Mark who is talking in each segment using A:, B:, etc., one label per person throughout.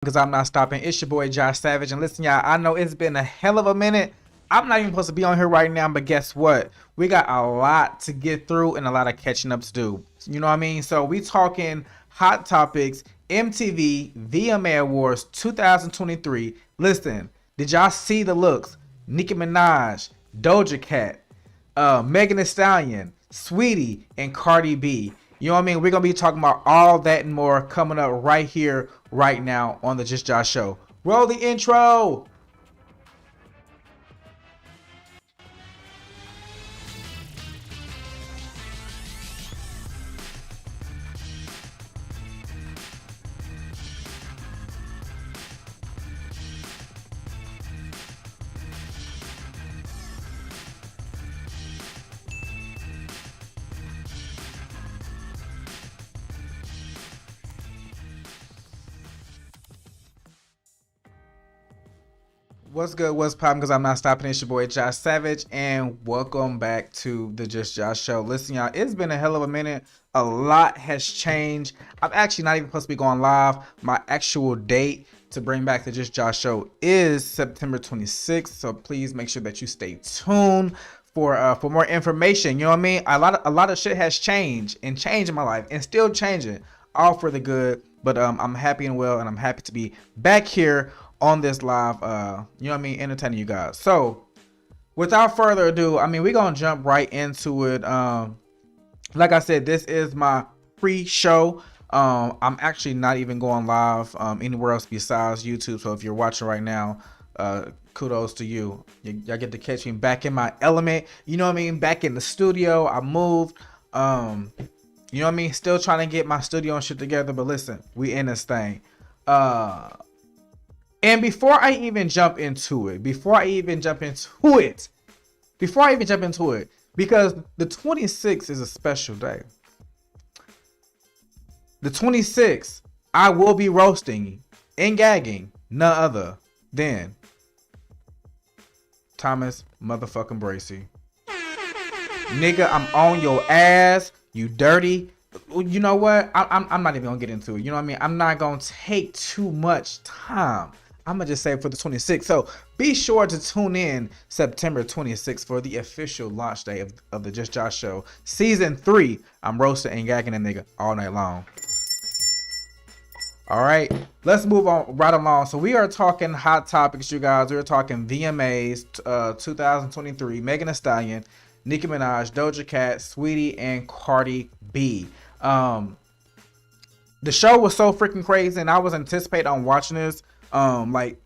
A: Because I'm not stopping. It's your boy Josh Savage, and listen, y'all, I know it's been a hell of a minute. I'm not even supposed to be on here right now, but guess what? We got a lot to get through and a lot of catching up to do. You know what I mean? So we talking hot topics, MTV Vma Awards 2023. Listen, did y'all see the looks? Nicki Minaj, Doja Cat, Megan Thee Stallion, Sweetie, and Cardi B. You know what I mean? We're going to be talking about all that and more coming up right here, right now on the Just Josh Show. Roll the intro. What's good? What's poppin'? Because I'm not stopping. It's your boy Josh Savage, and welcome back to the Just Josh Show. Listen, y'all, it's been a hell of a minute. A lot has changed. I'm actually not even supposed to be going live. My actual date to bring back the Just Josh Show is September 26th. So please make sure that you stay tuned for more information. You know what I mean? A lot of shit has changed and changed in my life and still changing, all for the good. But I'm happy and well, and I'm happy to be back here on this live, you know what I mean, entertaining you guys. So without further ado, I mean, we're gonna jump right into it. Like I said, this is my pre-show. I'm actually not even going live anywhere else besides YouTube. So if you're watching right now, kudos to you. Y'all get to catch me back in my element, you know what I mean, back in the studio. I moved, you know what I mean, still trying to get my studio and shit together, but listen, we in this thing. And before I even jump into it, because the 26th is a special day. The 26th, I will be roasting and gagging none other than Thomas motherfucking Bracey. Nigga, I'm on your ass, you dirty. You know what? I'm not even gonna get into it. You know what I mean? I'm not gonna take too much time. I'm gonna just say for the 26th. So be sure to tune in September 26th for the official launch day of the Just Josh Show season 3. I'm roasting and gagging a nigga all night long. All right, let's move on right along. So we are talking hot topics, you guys. We're talking VMAs 2023. Megan Thee Stallion, Nicki Minaj, Doja Cat, Sweetie, and Cardi B. The show was so freaking crazy, and I was anticipating on watching this. The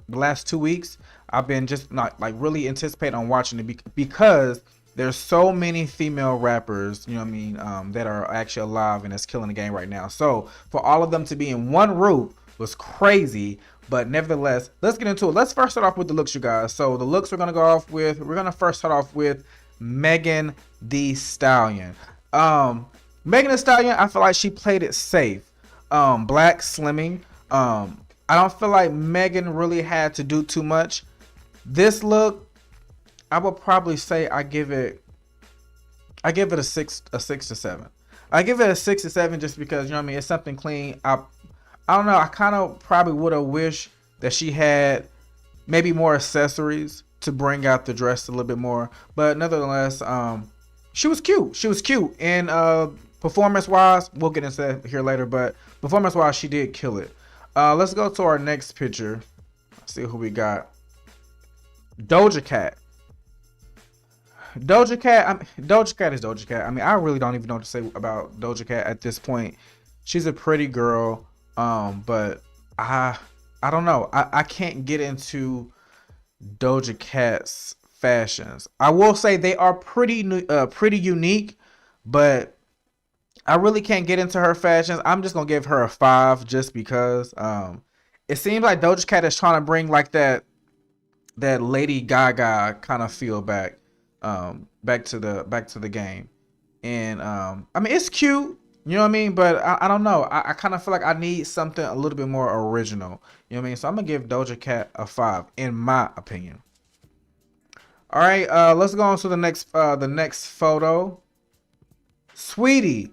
A: last 2 weeks, I've been just not really anticipating on watching it because there's so many female rappers, you know what I mean, that are actually alive and that's killing the game right now. So for all of them to be in one roof was crazy, but nevertheless, let's get into it. Let's first start off with the looks, you guys. So the looks we're gonna first start off with Megan Thee Stallion. Megan Thee Stallion, I feel like she played it safe. Black slimming. I don't feel like Megan really had to do too much. This look, I would probably say I give it a 6 to 7. I give it a 6 to 7 just because, you know what I mean, it's something clean. I don't know, I kind of probably would have wished that she had maybe more accessories to bring out the dress a little bit more, but nevertheless, she was cute and performance wise, we'll get into that here later, but performance wise, she did kill it. Let's go to our next picture. Let's see who we got. Doja Cat. Doja Cat is Doja Cat. I mean, I really don't even know what to say about Doja Cat at this point. She's a pretty girl, but I don't know. I can't get into Doja Cat's fashions. I will say they are pretty unique, but I really can't get into her fashions. I'm just gonna give her a 5 just because it seems like Doja Cat is trying to bring like that Lady Gaga kind of feel back to the game. And I mean, it's cute, you know what I mean, but I don't know. I kind of feel like I need something a little bit more original, you know what I mean? So I'm gonna give Doja Cat a 5 in my opinion. All right, let's go on to the next photo. Sweetie.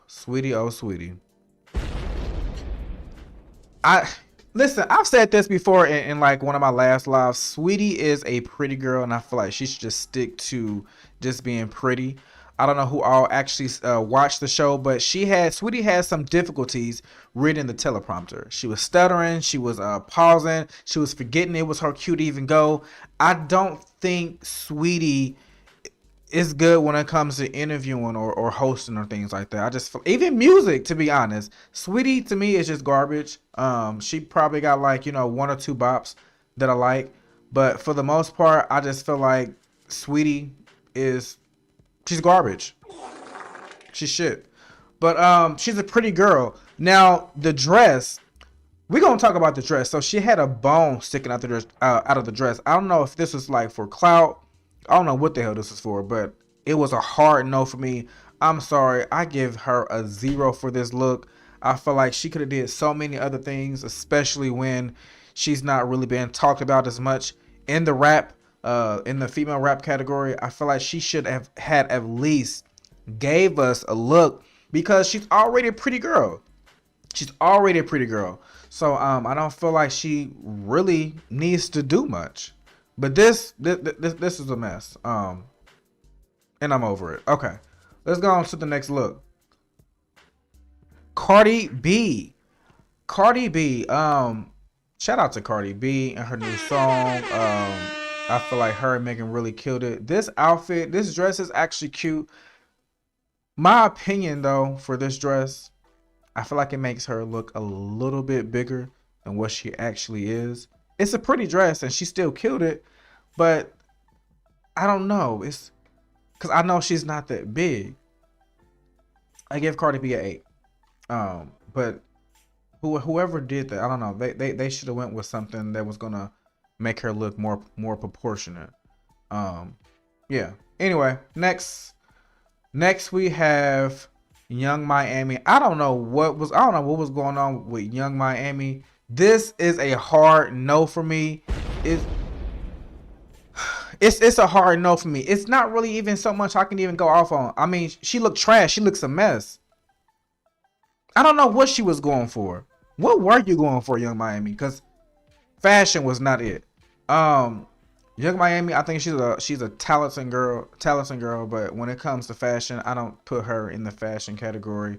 A: Sweetie, oh sweetie. I listen. I've said this before in like one of my last lives. Sweetie is a pretty girl, and I feel like she should just stick to just being pretty. I don't know who all actually watched the show, but Sweetie had some difficulties reading the teleprompter. She was stuttering. She was pausing. She was forgetting it was her cue to even go. I don't think Sweetie is good when it comes to interviewing or hosting or things like that. I just even music, to be honest, Sweetie to me is just garbage. She probably got like one or two bops that I like, but for the most part, I just feel like Sweetie she's garbage. She's shit. But she's a pretty girl. Now the dress, we're gonna talk about the dress. So she had a bone sticking out out of the dress. I don't know if this was like for clout. I don't know what the hell this is for, but it was a hard no for me. I'm sorry. I give her a 0 for this look. I feel like she could have did so many other things, especially when she's not really being talked about as much in the rap, in the female rap category. I feel like she should have had at least gave us a look because she's already a pretty girl. She's already a pretty girl. So I don't feel like she really needs to do much. But this is a mess. And I'm over it. Okay. Let's go on to the next look. Cardi B. Cardi B. Shout out to Cardi B and her new song. I feel like her and Megan really killed it. This outfit, this dress is actually cute. My opinion though, for this dress, I feel like it makes her look a little bit bigger than what she actually is. It's a pretty dress and she still killed it, but I don't know. It's because I know she's not that big. I give Cardi B an 8. But whoever did that, I don't know. They should have went with something that was gonna make her look more proportionate. Yeah. Anyway, next we have Young Miami. I don't know what was going on with Young Miami. This is a hard no for me. It's a hard no for me. It's not really even so much I can even go off on. I mean, she looked trash. She looks a mess. I don't know what she was going for. What were you going for, Young Miami? Because fashion was not it. Young Miami, I think she's a talented girl, but when it comes to fashion, I don't put her in the fashion category.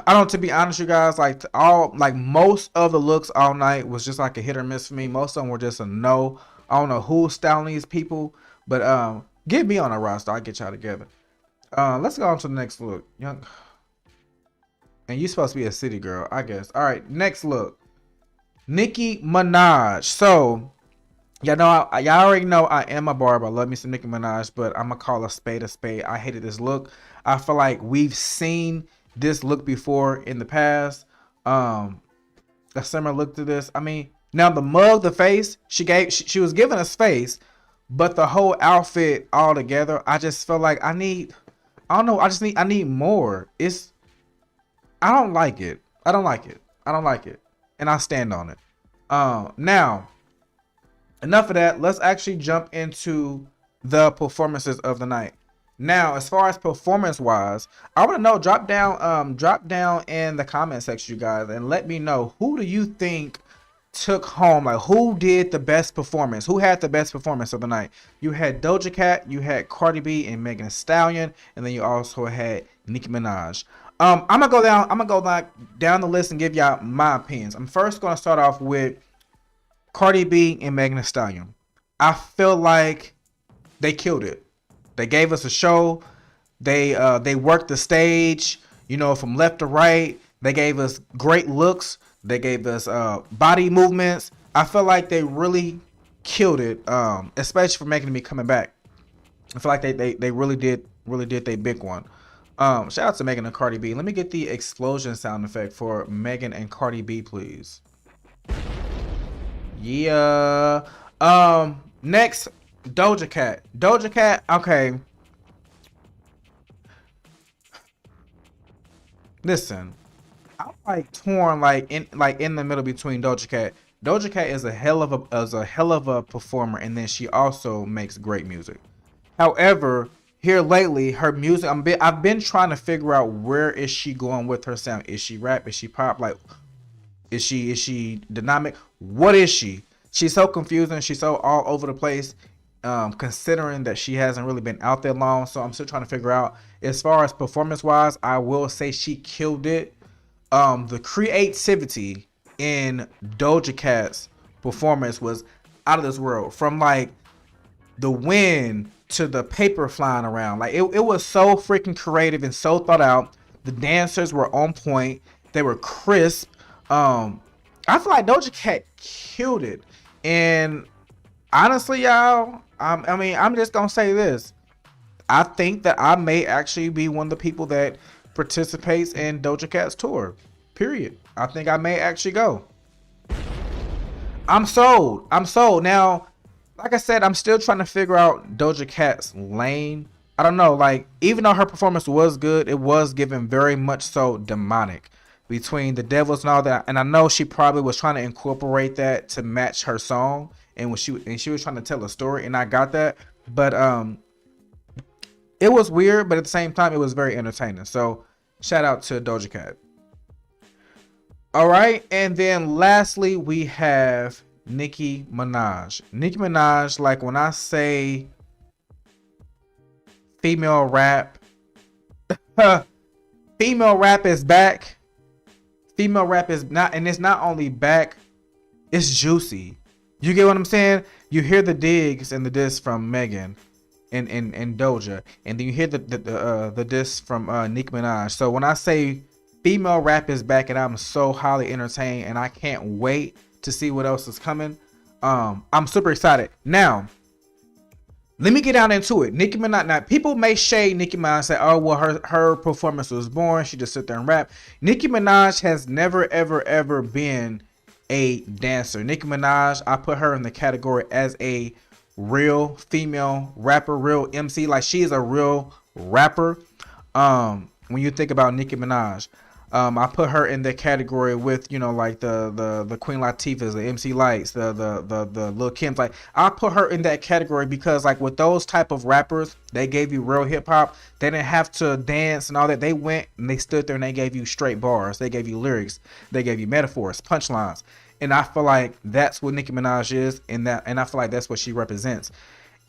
A: I don't, to be honest, you guys, like most of the looks all night was just like a hit or miss for me. Most of them were just a no. I don't know who's styling these people, but get me on a roster. I'll get y'all together. Let's go on to the next look. And you supposed to be a city girl, I guess. All right, next look. Nicki Minaj. So, y'all already know I am a barb. I love me some Nicki Minaj, but I'm gonna call a spade a spade. I hated this look. I feel like we've seen this look before in the past. A similar look to this. I mean, now the mug, the face, she was giving us face, but the whole outfit all together, I just felt like I need more. I don't like it. And I stand on it. Now, enough of that. Let's actually jump into the performances of the night. Now, as far as performance wise, I want to know, drop down in the comment section, you guys, and let me know, who do you think took home, like who did the best performance? Who had the best performance of the night? You had Doja Cat, you had Cardi B and Megan Thee Stallion, and then you also had Nicki Minaj. I'm gonna go down the list and give y'all my opinions. I'm first gonna start off with Cardi B and Megan Thee Stallion. I feel like they killed it. They gave us a show. They worked the stage, from left to right. They gave us great looks. They gave us body movements. I feel like they really killed it, especially for Megan me coming back. I feel like they really did their big one. Shout out to Megan and Cardi B. Let me get the explosion sound effect for Megan and Cardi B, please. Yeah. Next, Doja Cat. Doja Cat, okay. Listen, I'm like torn, in the middle between Doja Cat. Doja Cat is a hell of a performer, and then she also makes great music. However, here lately, her music, I've been trying to figure out where is she going with her sound. Is she rap? Is she pop? Like, Is she dynamic? What is she? She's so confusing. She's so all over the place. Considering that she hasn't really been out there long, so I'm still trying to figure out. As far as performance wise, I will say she killed it. The creativity in Doja Cat's performance was out of this world. From like the wind to the paper flying around, like it was so freaking creative and so thought out. The dancers were on point. They were crisp. I feel like Doja Cat killed it. And honestly, y'all, I mean, I'm just gonna say this. I think that I may actually be one of the people that participates in Doja Cat's tour. Period. I think I may actually go. I'm sold. I'm sold. Now, like I said, I'm still trying to figure out Doja Cat's lane. I don't know. Like, even though her performance was good, it was given very much so demonic between the devils and all that. And I know she probably was trying to incorporate that to match her song, and when she was trying to tell a story, and I got that. But it was weird, but at the same time, it was very entertaining. So shout out to Doja Cat. All right, and then lastly, we have Nicki Minaj. Nicki Minaj, like when I say female rap, female rap is back. Female rap is not, and it's not only back, it's juicy. You get what I'm saying? You hear the digs and the diss from Megan and Doja, and then you hear the diss from Nicki Minaj. So when I say female rap is back, and I'm so highly entertained, and I can't wait to see what else is coming. I'm super excited. Now, let me get down into it. Nicki Minaj. Now, people may shade Nicki Minaj and say, "Oh, well, her performance was boring. She just sit there and rap." Nicki Minaj has never, ever been a dancer. Nicki Minaj, I put her in the category as a real female rapper, real MC. Like, she is a real rapper. When you think about Nicki Minaj, I put her in the category with, you know, like the Queen Latifahs, the MC Lights, the Lil Kims. Like, I put her in that category because, like, with those type of rappers, they gave you real hip hop. They didn't have to dance and all that. They went and they stood there and they gave you straight bars. They gave you lyrics. They gave you metaphors, punchlines. And I feel like that's what Nicki Minaj is, and I feel like that's what she represents.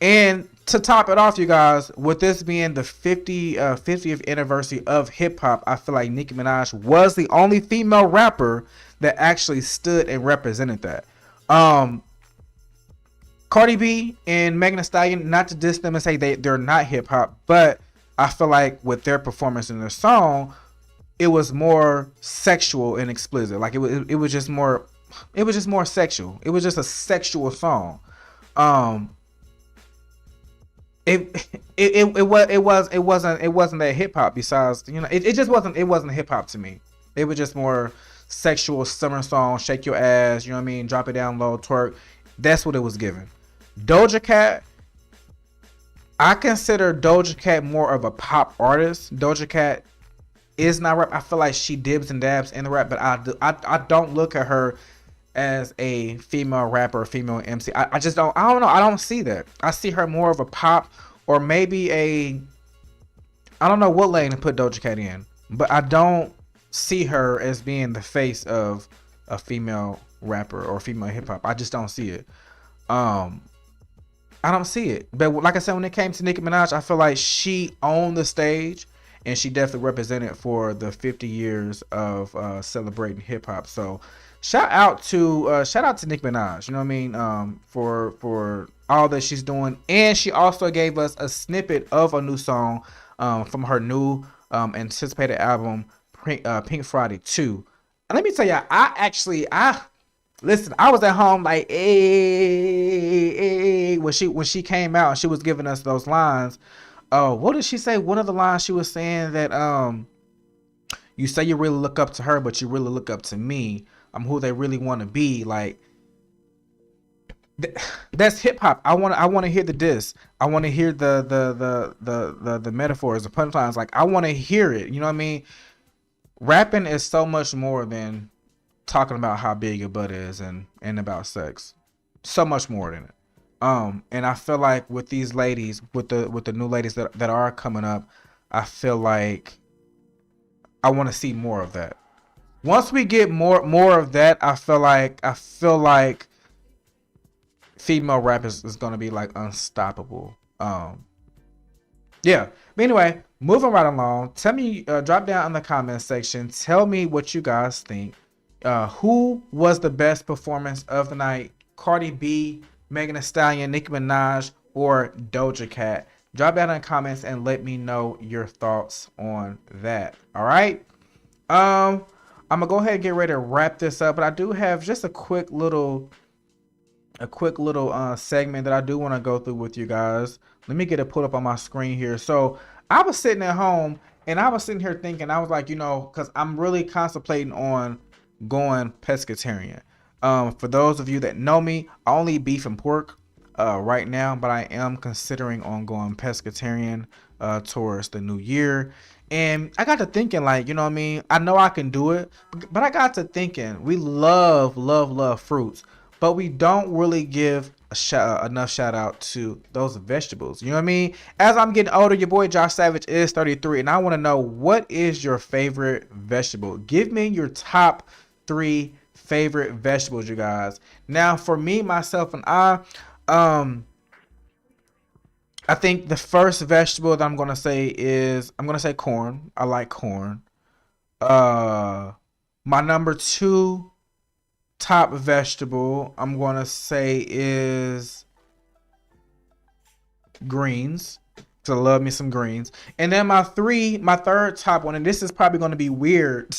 A: And to top it off, you guys, with this being the 50th anniversary of hip hop, I feel like Nicki Minaj was the only female rapper that actually stood and represented that. Cardi B and Megan Thee Stallion, not to diss them and say they're not hip hop, but I feel like with their performance in their song, it was more sexual and explicit. Like, it was just more sexual. It was just a sexual song. It wasn't that hip hop. Besides, you know, it wasn't hip hop to me. It was just more sexual summer song, shake your ass, you know what I mean, drop it down low, twerk. That's what it was given. Doja Cat, I consider Doja Cat more of a pop artist. Doja Cat is not rap. I feel like she dibs and dabs in the rap, but I don't look at her as a female rapper or female MC. I just don't. I don't know. I don't see that. I see her more of a pop, or maybe I don't know what lane to put Doja Cat in, but I don't see her as being the face of a female rapper or female hip hop. I just don't see it. I don't see it. But like I said, when it came to Nicki Minaj, I feel like she owned the stage, and she definitely represented for the 50 years of celebrating hip hop. So shout out to Nicki Minaj. You know what I mean? For all that she's doing, and she also gave us a snippet of a new song from her new anticipated album, Pink Friday 2. And let me tell you, listen, I was at home like, hey, when she came out and she was giving us those lines. What did she say? One of the lines she was saying that you say you really look up to her, but you really look up to me. I'm who they really want to be. Like, that's hip hop. I want to hear the diss. I want to hear the metaphors, the punchlines. Like, I want to hear it. You know what I mean? Rapping is so much more than talking about how big your butt is and about sex. So much more than it. And I feel like with these ladies, with the new ladies that are coming up, I feel like I want to see more of that. once we get more of that, I feel like female rap is gonna be like unstoppable. Yeah. But anyway, moving right along. Tell me, drop down in the comment section. Tell me what you guys think. Who was the best performance of the night? Cardi B, Megan Thee Stallion, Nicki Minaj, or Doja Cat? Drop down in the comments and let me know your thoughts on that. All right. I'm gonna go ahead and get ready to wrap this up, but I do have just a quick little segment that I do want to go through with you guys. Let me get it put up on my screen here. So I was sitting at home and I was sitting here thinking, I was like, because I'm really contemplating on going pescatarian. For those of you that know me, I only eat beef and pork right now, but I am considering on going pescatarian towards the new year. And I got to thinking, like, I know I can do it, but I got to thinking, we love fruits, but we don't really give enough shout out to those vegetables. You know what I mean? As I'm getting older, your boy Josh Savage is 33, and I want to know, what is your favorite vegetable? Give me your top 3 favorite vegetables, you guys. Now, for me, myself, and I think the first vegetable that I'm gonna say is corn. I like corn. My number 2 top vegetable I'm gonna say is greens. So I love me some greens. And then my third top one, and this is probably gonna be weird.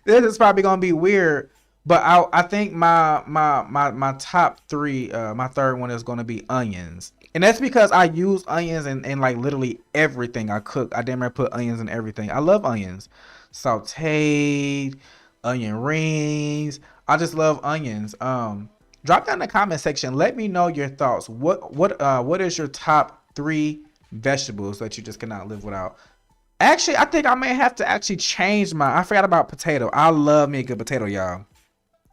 A: This is probably gonna be weird, but I think my top 3, my third one is gonna be onions. And that's because I use onions in like literally everything I cook. I damn near put onions in everything. I love onions. Sauteed, onion rings. I just love onions. Drop down in the comment section. Let me know your thoughts. What is your top 3 vegetables that you just cannot live without? Actually, I think I may have to actually change I forgot about potato. I love me a good potato, y'all.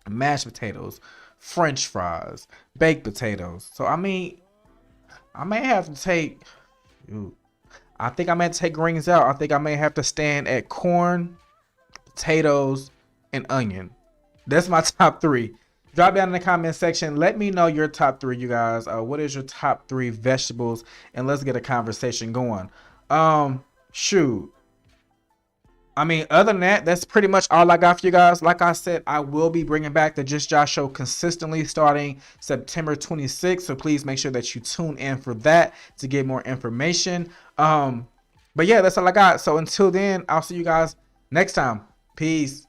A: Mashed potatoes, French fries, baked potatoes. So I may have to take. I think I may have to take greens out. I think I may have to stand at corn, potatoes, and onion. That's my top 3. Drop down in the comment section. Let me know your top 3, you guys. What is your top 3 vegetables? And let's get a conversation going. Shoot. I mean, other than that, that's pretty much all I got for you guys. Like I said, I will be bringing back the Just Josh show consistently starting September 26th. So please make sure that you tune in for that to get more information. But yeah, that's all I got. So until then, I'll see you guys next time. Peace.